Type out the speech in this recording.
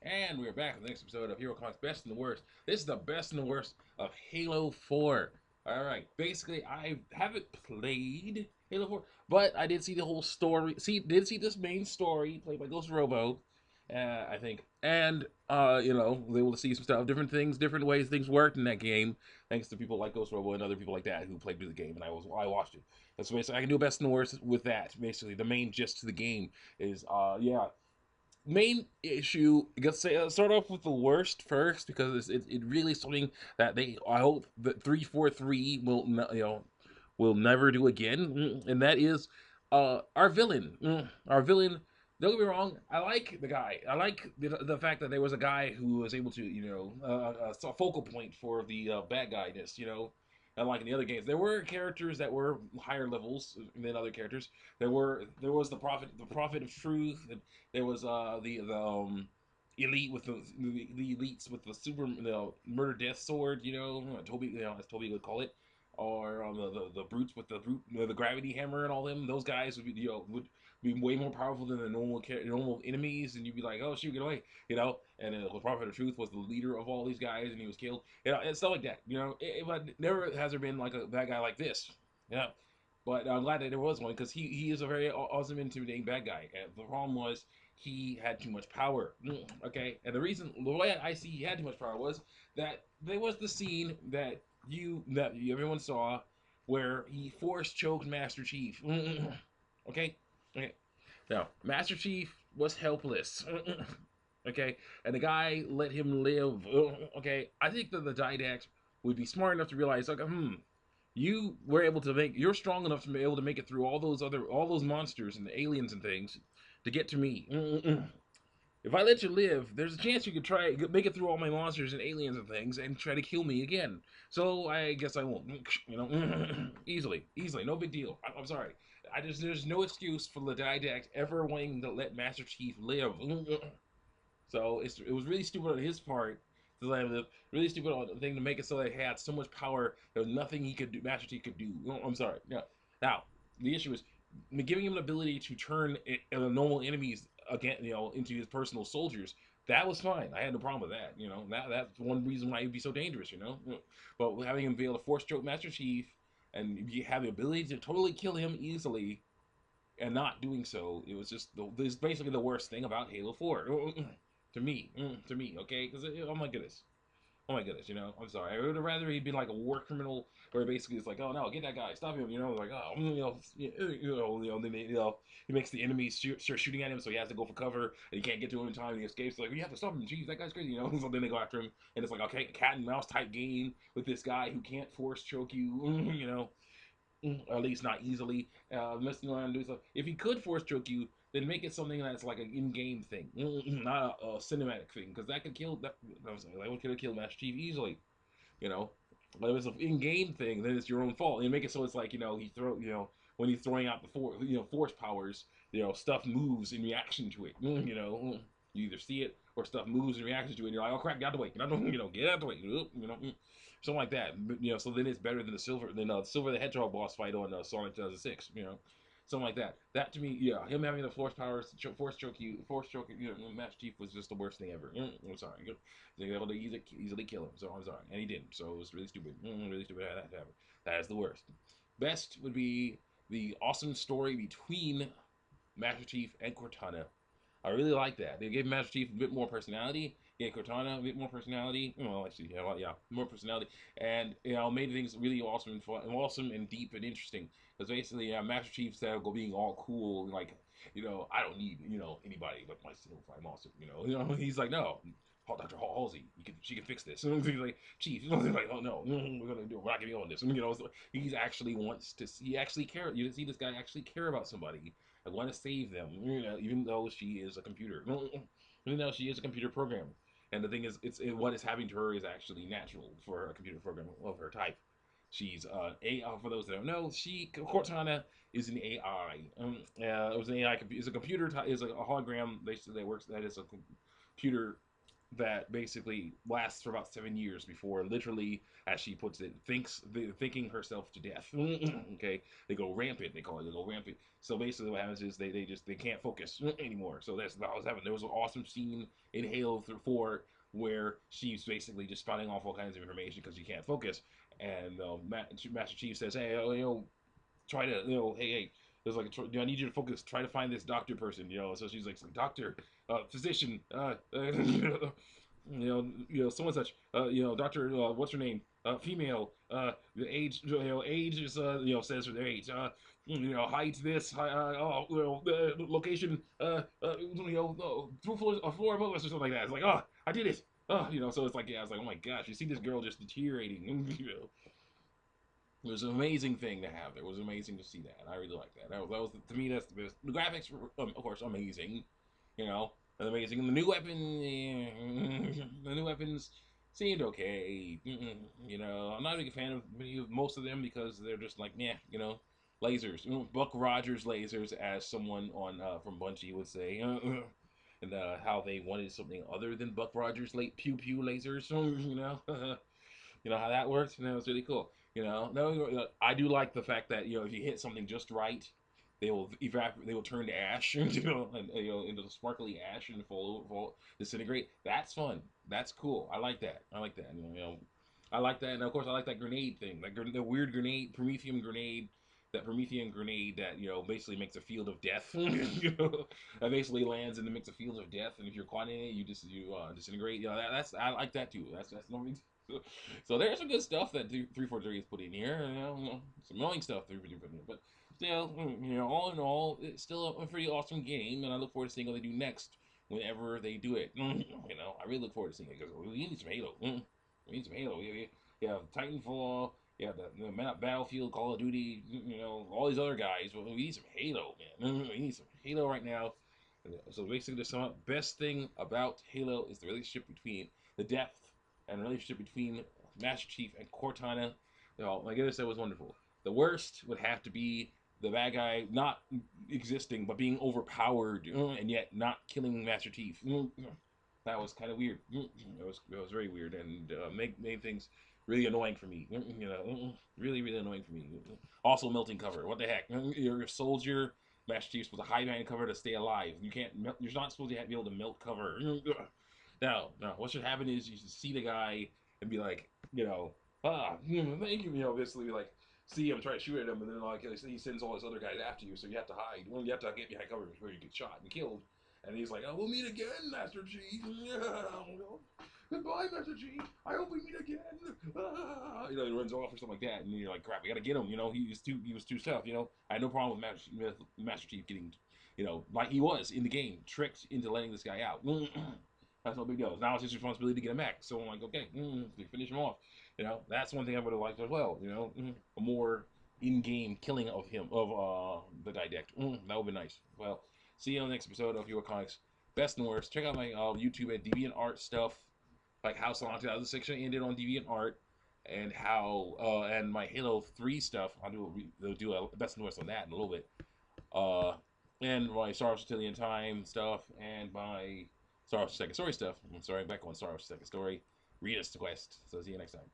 And we're back with the next episode of Hero Comics Best and the Worst. This is the best and the worst of Halo 4. Alright, basically, I haven't played Halo 4, but I did see the whole story. Did see this main story played by Ghost Robo, I think. And, they will see some stuff, different things, different ways things worked in that game, thanks to people like Ghost Robo and other people like that who played through the game, and I watched it. That's basically, I can do best and the worst with that. Basically, the main gist of the game is, main issue. Start off with the worst first because it really is something that I hope that 343 will never do again, and that is our villain. Our villain. Don't get me wrong. I like the guy. I like the fact that there was a guy who was able to a focal point for the bad guyness. Unlike in the other games, there were characters that were higher levels than other characters. There was the prophet of truth, and there was the elite with the elites with the super murder death sword. Toby, as Toby would call it, or the brutes with the gravity hammer and all them. Those guys would be way more powerful than the normal enemies, and you'd be like, oh shoot, get away. And the prophet of truth was the leader of all these guys, and he was killed, and stuff like that. But never has there been like a bad guy like this. Yeah. But I'm glad that there was one because he is a very awesome, intimidating bad guy. And the problem was he had too much power. Okay, and the way I see he had too much power was that there was the scene that everyone saw where he force choked Master Chief. Okay, okay. Now Master Chief was helpless. Okay, and the guy let him live. Okay, I think that the Didact would be smart enough to realize, like, you're strong enough to be able to make it through all those monsters and the aliens and things to get to me. If I let you live, there's a chance you could try make it through all my monsters and aliens and things and try to kill me again. So I guess I won't. Easily, no big deal. I'm sorry. There's no excuse for the Didact ever wanting to let Master Chief live. So it was really stupid on his part to let him live. Really stupid on the thing to make it so that he had so much power there was nothing he could do. Master Chief could do. I'm sorry. Yeah. Now the issue is giving him an ability to turn normal enemies again, into his personal soldiers. That was fine. I had no problem with that. That's one reason why he'd be so dangerous. But having him be able to force choke Master Chief and have the ability to totally kill him easily and not doing so, this basically the worst thing about Halo 4 to me. Okay, because oh my goodness. Oh my goodness, I'm sorry. I would have rather he'd been like a war criminal, where basically it's like, oh no, get that guy, stop him, like, oh, then he makes the enemies start shooting at him, so he has to go for cover, and he can't get to him in time, and he escapes. Like, you have to stop him, jeez, that guy's crazy. So then they go after him, and it's like, okay, cat and mouse type game with this guy who can't force choke you, or at least not easily, messing around and doing stuff. If he could force choke you, then make it something that's like an in-game thing, not a cinematic thing, because that could kill that. I'm sorry, that could have killed Master Chief easily. You know, but if it's an in-game thing, then it's your own fault. And make it so it's like when he's throwing out the force powers, stuff moves in reaction to it. You either see it or stuff moves in reaction to it. And you're like, oh crap, get out the way, get out the way, get out the way, something like that. But, so then it's better than Silver the Hedgehog boss fight on Sonic 2006. Something like that. That to me, yeah, him having the force powers, force choke, Master Chief was just the worst thing ever. I'm sorry, they were able to easily kill him. So I'm sorry, and he didn't. So it was really stupid. Really stupid how that happened. That is the worst. Best would be the awesome story between Master Chief and Cortana. I really like that. They gave Master Chief a bit more personality, gave Cortana a bit more personality. Well, actually, yeah, more personality, and made things really awesome and fun, and awesome and deep and interesting. Because basically, Master Chief instead of being all cool, like, I don't need anybody but myself. I'm awesome. He's like, no. Dr. Halsey, she can fix this. He's like, Chief, he's like, oh no, we're not gonna be on this. So he's actually he actually care. You see this guy actually care about somebody. I want to save them, even though she is a computer, even though she is a computer program. And the thing is, what is happening to her is actually natural for a computer program of her type. She's AI. For those that don't know, Cortana is an AI. It was an AI. Is a computer. Is a hologram. That works. That is a computer that basically lasts for about 7 years before, literally, as she puts it, thinking herself to death. Okay, they go rampant. They call it. They go rampant. So basically, what happens is they can't focus anymore. So that's what was happening. There was an awesome scene in Halo 4 where she's basically just spouting off all kinds of information because she can't focus. And Master Chief says, "Hey, try to, hey, there's like, I need you to focus. Try to find this doctor person, So she's like, doctor, physician, so and such, doctor, what's her name? Female, the age, age is, says her age, height this, location, floor above us or something like that. It's like, oh, I did it. Oh, so it's like, yeah, I was like, oh my gosh, you see this girl just deteriorating, It was an amazing thing to have. It was amazing to see that. I really like that. That was to me, that's the best. The graphics were, of course, amazing. Amazing. And the new weapons seemed okay. I'm not a big fan of most of them because they're just like, yeah, lasers. Buck Rogers lasers, as someone on from Bungie would say. And how they wanted something other than Buck Rogers pew pew lasers. How that works, and that was really cool. No, I do like the fact that if you hit something just right, they will evaporate, they will turn to ash, and, into sparkly ash and fall disintegrate. That's fun. That's cool. I like that. I like that. I like that, and of course I like that grenade thing, like the weird grenade, Promethean grenade. That Promethean grenade that basically makes a field of death. That basically lands and it makes a field of death, and if you're caught in it, you disintegrate. That's I like that too. That's no big. So there's some good stuff that 343 has put in here. Some annoying stuff 343 put in here, but still, all in all, it's still a pretty awesome game, and I look forward to seeing what they do next whenever they do it. I really look forward to seeing it because we need some Halo. We need some Halo. You have Titanfall. Yeah, the Battlefield, Call of Duty, all these other guys. Well, we need some Halo, man. We need some Halo right now. So basically, to sum up, best thing about Halo is the relationship between the depth and the relationship between Master Chief and Cortana. Like I said, was wonderful. The worst would have to be the bad guy not existing but being overpowered and yet not killing Master Chief. That was kind of weird. It was very weird and made things really annoying for me. Really, really annoying for me. Also, melting cover. What the heck? You're a soldier. Master Chief's supposed to hide behind cover to stay alive. You can't. You're not supposed to be able to melt cover. No. What should happen is you should see the guy and be like, thank you. Basically, like, see him try to shoot at him, and then like he sends all his other guys after you, so you have to hide. Well, you have to get behind cover before you get shot and killed. And he's like, "Oh, we'll meet again, Master Chief. Goodbye, Master Chief. I hope we meet again." He runs off or something like that, and you're like, "Crap, we gotta get him." He was too tough. I had no problem with Master Chief getting, like he was in the game, tricked into letting this guy out. That's no big deal. Now it's his responsibility to get him back. So I'm like, okay, finish him off. That's one thing I would have liked as well. A more in-game killing of him, of the Didact. That would be nice. Well, see you on the next episode of Your Comics Best and Worst. Check out my YouTube at DeviantArt stuff, like how Salon 2006 ended on DeviantArt, and how and my Halo 3 stuff. I'll do a best and worst on that in a little bit. And my Star Wars Reptilian Time stuff, and my Star Wars Second Story stuff. I'm sorry, back on Star Wars Second Story. Read us the quest. So see you next time.